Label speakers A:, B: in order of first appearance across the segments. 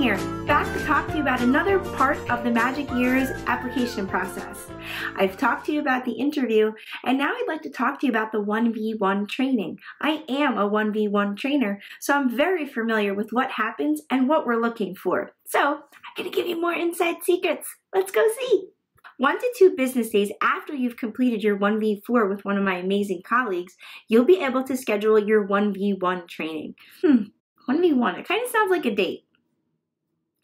A: here, back to talk to you about another part of the Magic Years application process. I've talked to you about the interview, and now I'd like to talk to you about the 1v1 training. I am a 1v1 trainer, so I'm very familiar with what happens and what we're looking for. So I'm going to give you more inside secrets. Let's go see. 1 to 2 business days after you've completed your 1v4 with one of my amazing colleagues, you'll be able to schedule your 1v1 training. 1v1, it kind of sounds like a date.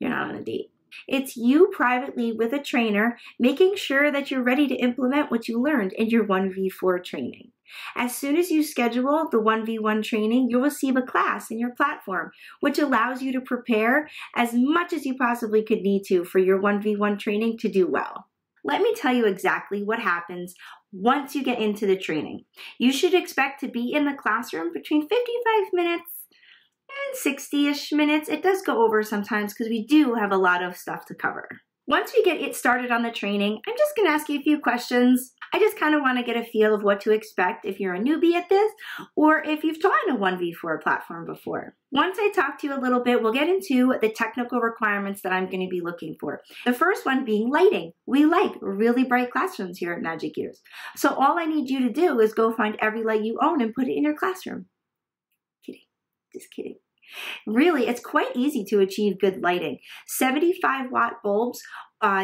A: You're not on a date. It's you privately with a trainer, making sure that you're ready to implement what you learned in your 1v4 training. As soon as you schedule the 1v1 training, you'll receive a class in your platform, which allows you to prepare as much as you possibly could need to for your 1v1 training to do well. Let me tell you exactly what happens once you get into the training. You should expect to be in the classroom between 55 minutes and 60-ish minutes. It does go over sometimes because we do have a lot of stuff to cover. Once we get it started on the training, I'm just going to ask you a few questions. I just kind of want to get a feel of what to expect if you're a newbie at this or if you've taught a 1v4 platform before. Once I talk to you a little bit, we'll get into the technical requirements that I'm going to be looking for. The first one being lighting. We like really bright classrooms here at Magic Years. So all I need you to do is go find every light you own and put it in your classroom. Kidding. Just kidding. Really, it's quite easy to achieve good lighting. 75-watt bulbs,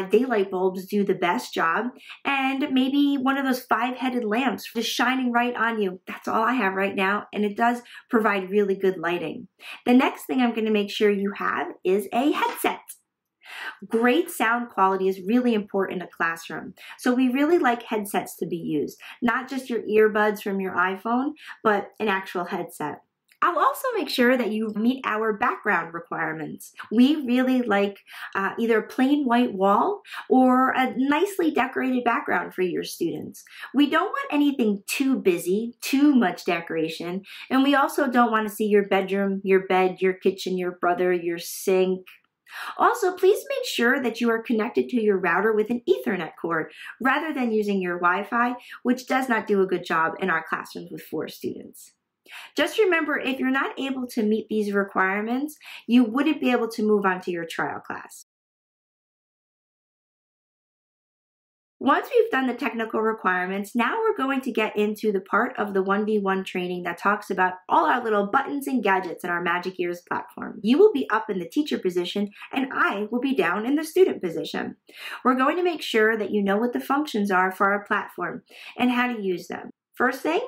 A: daylight bulbs do the best job, and maybe one of those 5-headed lamps just shining right on you. That's all I have right now, and it does provide really good lighting. The next thing I'm going to make sure you have is a headset. Great sound quality is really important in a classroom. So we really like headsets to be used, not just your earbuds from your iPhone, but an actual headset. I'll also make sure that you meet our background requirements. We really like either a plain white wall or a nicely decorated background for your students. We don't want anything too busy, too much decoration, and we also don't want to see your bedroom, your bed, your kitchen, your brother, your sink. Also, please make sure that you are connected to your router with an Ethernet cord rather than using your Wi-Fi, which does not do a good job in our classrooms with 4 students. Just remember, if you're not able to meet these requirements, you wouldn't be able to move on to your trial class. Once we've done the technical requirements, now we're going to get into the part of the 1v1 training that talks about all our little buttons and gadgets in our Magic Years platform. You will be up in the teacher position and I will be down in the student position. We're going to make sure that you know what the functions are for our platform and how to use them. First thing,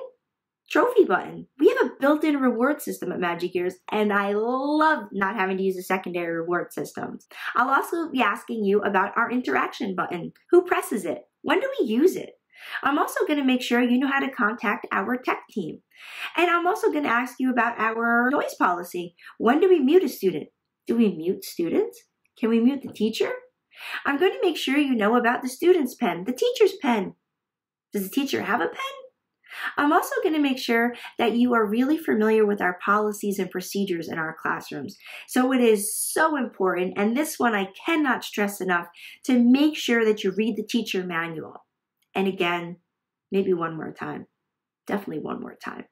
A: trophy button. We have a built-in reward system at Magic Years, and I love not having to use a secondary reward system. I'll also be asking you about our interaction button. Who presses it? When do we use it? I'm also going to make sure you know how to contact our tech team. And I'm also going to ask you about our noise policy. When do we mute a student? Do we mute students? Can we mute the teacher? I'm going to make sure you know about the student's pen, the teacher's pen. Does the teacher have a pen? I'm also going to make sure that you are really familiar with our policies and procedures in our classrooms. So it is so important, and this one I cannot stress enough, to make sure that you read the teacher manual. And again, maybe one more time. Definitely one more time.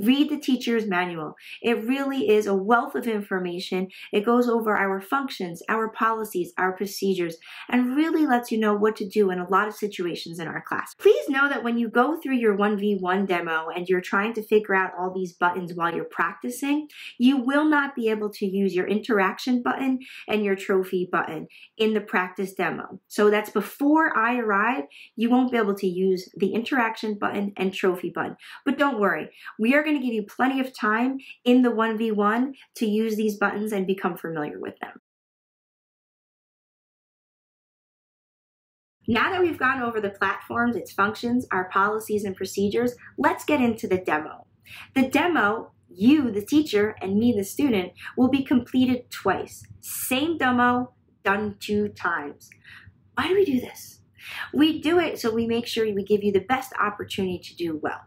A: Read the teacher's manual. It really is a wealth of information. It goes over our functions, our policies, our procedures, and really lets you know what to do in a lot of situations in our class. Please know that when you go through your 1v1 demo and you're trying to figure out all these buttons while you're practicing, you will not be able to use your interaction button and your trophy button in the practice demo. So that's before I arrive, you won't be able to use the interaction button and trophy button. But don't worry, we are going to give you plenty of time in the 1v1 to use these buttons and become familiar with them. Now that we've gone over the platforms, its functions, our policies and procedures, let's get into the demo. The demo, you, the teacher, and me, the student, will be completed twice. Same demo, done 2 times. Why do we do this? We do it so we make sure we give you the best opportunity to do well.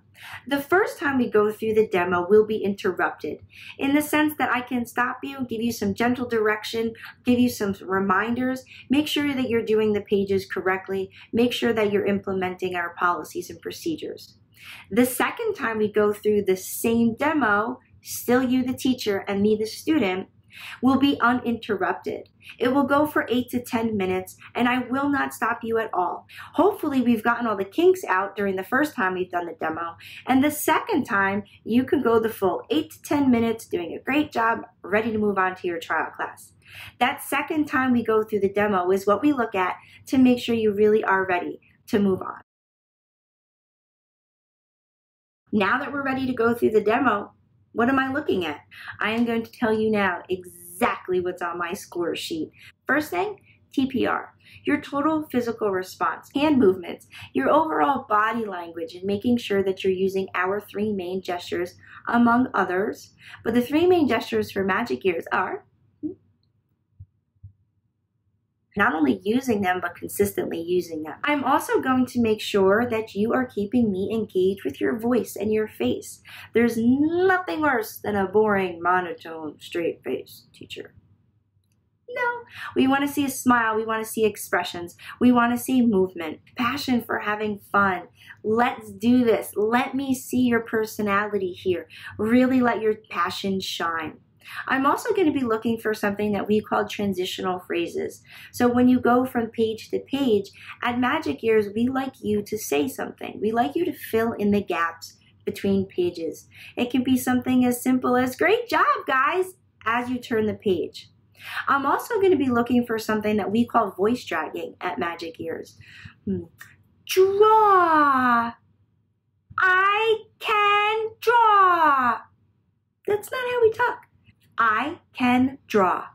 A: The first time we go through the demo, we'll be interrupted in the sense that I can stop you, give you some gentle direction, give you some reminders, make sure that you're doing the pages correctly, make sure that you're implementing our policies and procedures. The second time we go through the same demo, still you the teacher and me the student, will be uninterrupted. It will go for 8 to 10 minutes, and I will not stop you at all. Hopefully we've gotten all the kinks out during the first time we've done the demo, and the second time you can go the full 8 to 10 minutes doing a great job, ready to move on to your trial class. That second time we go through the demo is what we look at to make sure you really are ready to move on. Now that we're ready to go through the demo, what am I looking at? I am going to tell you now exactly what's on my score sheet. First thing, TPR, your total physical response, hand movements, your overall body language, and making sure that you're using our 3 main gestures among others. But the 3 main gestures for magic ears are not only using them, but consistently using them. I'm also going to make sure that you are keeping me engaged with your voice and your face. There's nothing worse than a boring, monotone, straight face teacher. No, we want to see a smile. We want to see expressions. We want to see movement, passion for having fun. Let's do this. Let me see your personality here. Really let your passion shine. I'm also going to be looking for something that we call transitional phrases. So when you go from page to page, at Magic Ears, we like you to say something. We like you to fill in the gaps between pages. It can be something as simple as, "Great job, guys," as you turn the page. I'm also going to be looking for something that we call voice dragging at Magic Ears. Draw. I can draw. That's not how we talk. I can draw.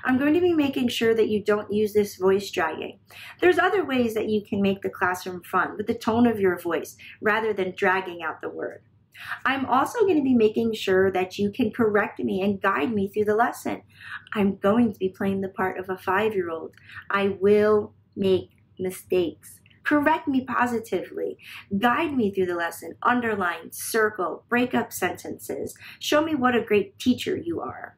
A: I'm going to be making sure that you don't use this voice dragging. There's other ways that you can make the classroom fun with the tone of your voice rather than dragging out the word. I'm also going to be making sure that you can correct me and guide me through the lesson. I'm going to be playing the part of a 5-year-old. I will make mistakes. Correct me positively. Guide me through the lesson. Underline, circle, break up sentences. Show me what a great teacher you are.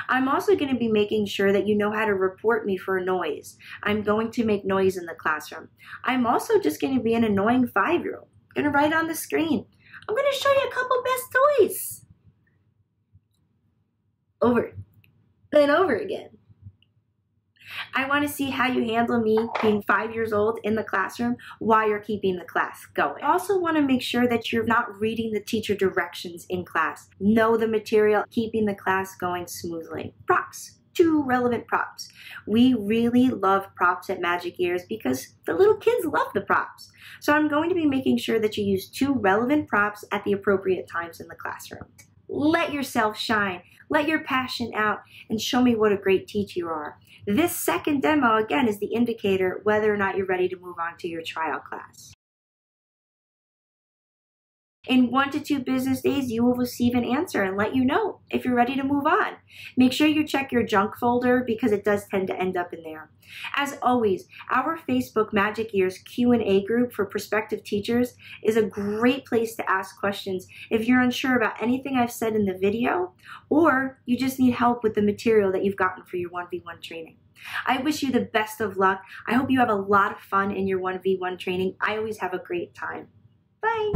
A: I'm also going to be making sure that you know how to report me for noise. I'm going to make noise in the classroom. I'm also just going to be an annoying 5-year-old. I'm going to write on the screen. I'm going to show you a couple best toys. Over and over again. I want to see how you handle me being 5 years old in the classroom while you're keeping the class going. I also want to make sure that you're not reading the teacher directions in class. Know the material, keeping the class going smoothly. Props. 2 relevant props. We really love props at Magic Ears because the little kids love the props. So I'm going to be making sure that you use 2 relevant props at the appropriate times in the classroom. Let yourself shine. Let your passion out and show me what a great teacher you are. This second demo, again, is the indicator whether or not you're ready to move on to your trial class. In 1 to 2 business days, you will receive an answer and let you know if you're ready to move on. Make sure you check your junk folder because it does tend to end up in there. As always, our Facebook Magic Ears Q&A group for prospective teachers is a great place to ask questions if you're unsure about anything I've said in the video or you just need help with the material that you've gotten for your 1v1 training. I wish you the best of luck. I hope you have a lot of fun in your 1v1 training. I always have a great time. Bye.